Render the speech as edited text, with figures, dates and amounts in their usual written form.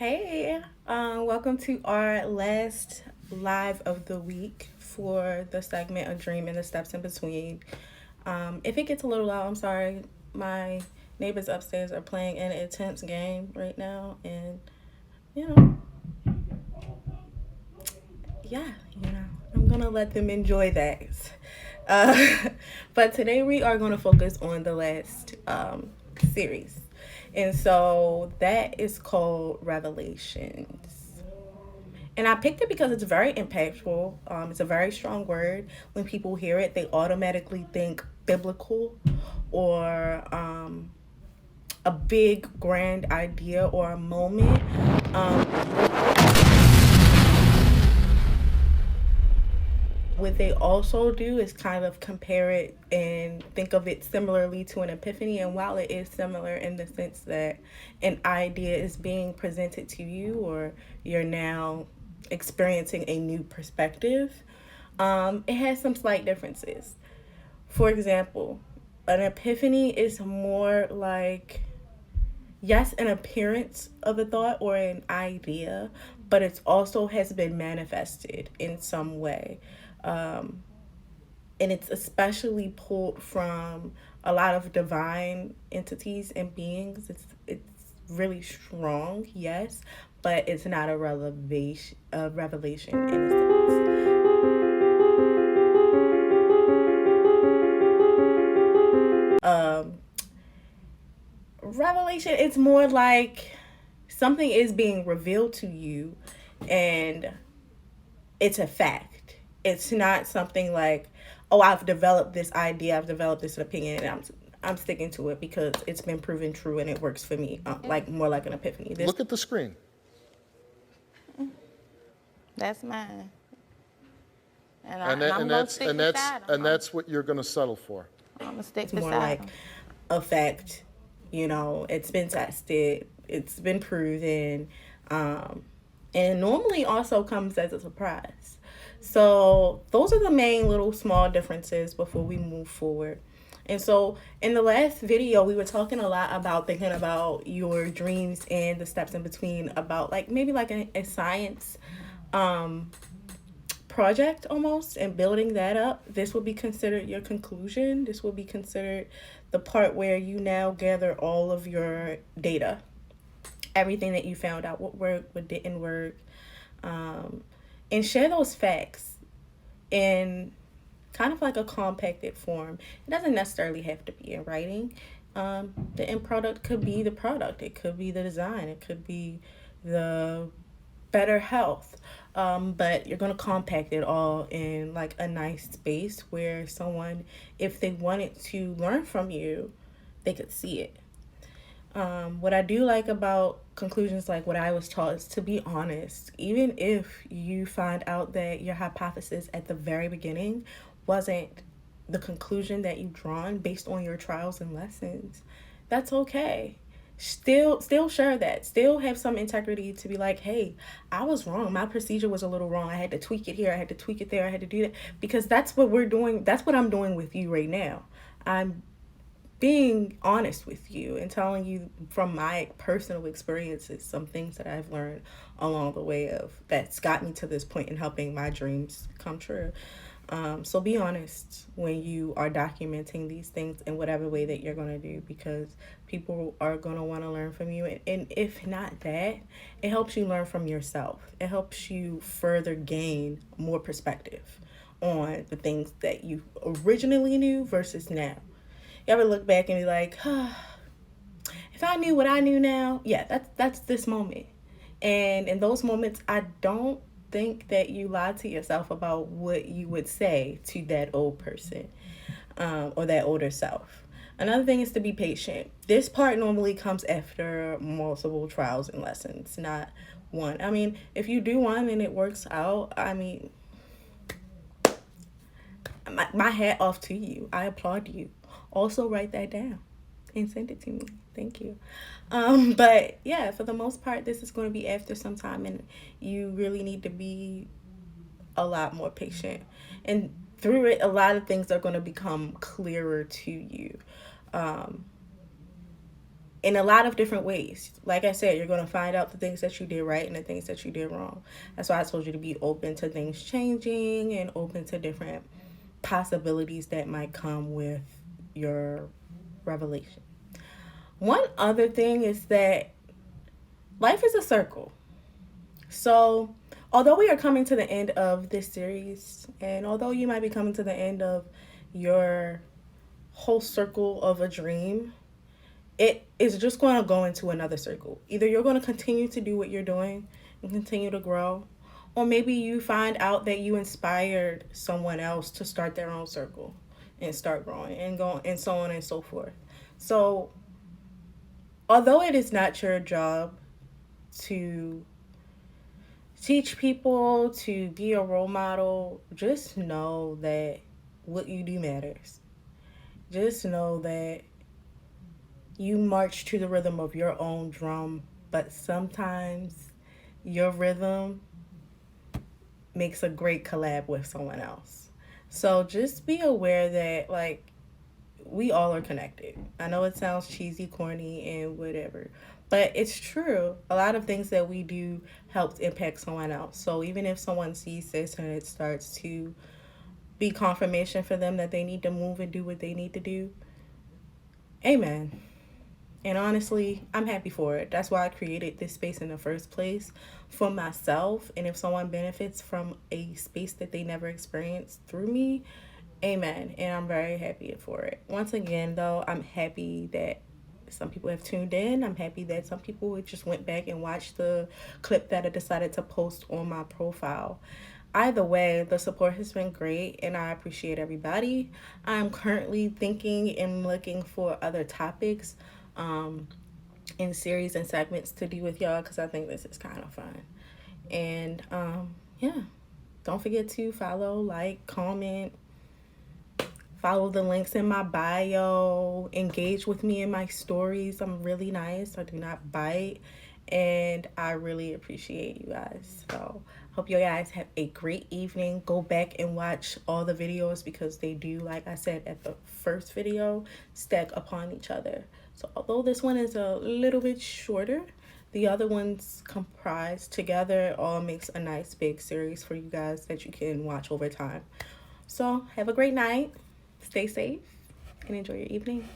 Hey, welcome to our last live of the week for the segment A Dream and the Steps in Between. If it gets a little loud, I'm sorry. My neighbors upstairs are playing an intense game right now, and you know, yeah, I'm gonna let them enjoy that. Uh, but today we are gonna focus on the last series, and so that is called Revelations. And I picked it because it's very impactful. It's a very strong word. When people hear it, they automatically think biblical or a big, grand idea or a moment. What they also do is kind of compare it and think of it similarly to an epiphany. And while it is similar in the sense that an idea is being presented to you or you're now experiencing a new perspective, it has some slight differences. For example, an epiphany is more like, yes, an appearance of a thought or an idea, but it also has been manifested in some way. Um, and it's especially pulled from a lot of divine entities and beings. It's really strong, yes, but it's not a revelation in a sense. Revelation, it's more like something is being revealed to you, and it's a fact. It's not something like, oh, I've developed this idea, I've developed this opinion, and I'm sticking to it because it's been proven true and it works for me. Like more like an epiphany. This Look at the screen. That's mine. And, I, And, and that, I'm and, going to that's, stick and, that's, beside him. and that's what you're going to settle for. I'm going to stick is more beside like him. a fact. It's been tested, it's been proven, and normally also comes as a surprise. So those are the main little small differences before we move forward. And so in the last video, we were talking a lot about thinking about your dreams and the steps in between, about like maybe like a science um, project almost, and building that up. This will be considered your conclusion. This will be considered the part where you now gather all of your data, everything that you found out, what worked, what didn't work, um, and share those facts in kind of like a compacted form. It doesn't necessarily have to be in writing. The end product could be the product, it could be the design, it could be the better health. But you're going to compact it all in like a nice space where someone, if they wanted to learn from you, they could see it. What I do like about conclusions, like what I was taught, is to be honest. Even if you find out that your hypothesis at the very beginning wasn't the conclusion that you've drawn based on your trials and lessons, that's okay. Still share that. Still have some integrity to be like, hey, I was wrong. My procedure was a little wrong. I had to tweak it here. I had to tweak it there. I had to do that because that's what we're doing. That's what I'm doing with you right now. I'm being honest with you and telling you from my personal experiences some things that I've learned along the way of that's got me to this point in helping my dreams come true. So be honest when you are documenting these things in whatever way that you're going to do, because people are going to want to learn from you. And if not that, it helps you learn from yourself. It helps you further gain more perspective on the things that you originally knew versus now. You ever look back and be like, if I knew what I knew now, yeah, that's this moment. And in those moments, I don't think that you lie to yourself about what you would say to that old person, or that older self. Another thing is to be patient. This part normally comes after multiple trials and lessons, not one. I mean, if you do one and it works out, I mean, my hat off to you. I applaud you. Also, write that down and send it to me. Thank you. But yeah, for the most part, this is going to be after some time, and you really need to be a lot more patient. And through it, a lot of things are going to become clearer to you. Um, in a lot of different ways. Like I said, you're going to find out the things that you did right and the things that you did wrong. That's why I told you to be open to things changing and open to different possibilities that might come with your revelation. One other thing is that life is a circle. So, although we are coming to the end of this series, and although you might be coming to the end of your whole circle of a dream, it is just going to go into another circle. Either you're going to continue to do what you're doing and continue to grow, or maybe you find out that you inspired someone else to start their own circle and start growing and going and so on and so forth. So, although it is not your job to teach people, to be a role model, just know that what you do matters. Just know that you march to the rhythm of your own drum, but sometimes your rhythm makes a great collab with someone else. So just be aware that, like, we all are connected. I know it sounds cheesy, corny, and whatever, but it's true. A lot of things that we do helps impact someone else. So even if someone sees this and it starts to be confirmation for them that they need to move and do what they need to do, amen. And honestly, I'm happy for it. That's why I created this space in the first place for myself. And if someone benefits from a space that they never experienced through me, amen. And I'm very happy for it. Once again, though, I'm happy that some people have tuned in. I'm happy that some people just went back and watched the clip that I decided to post on my profile. Either way, the support has been great and I appreciate everybody. I'm currently thinking and looking for other topics in series and segments to do with y'all because I think this is kind of fun. And yeah, don't forget to follow, like, comment, follow the links in my bio, engage with me in my stories. I'm really nice. I do not bite. And I really appreciate you guys. So hope you guys have a great evening. Go back and watch all the videos because they do, like I said at the first video, stack upon each other. So although this one is a little bit shorter, the other ones comprised together all makes a nice big series for you guys that you can watch over time. So have a great night. Stay safe and enjoy your evening.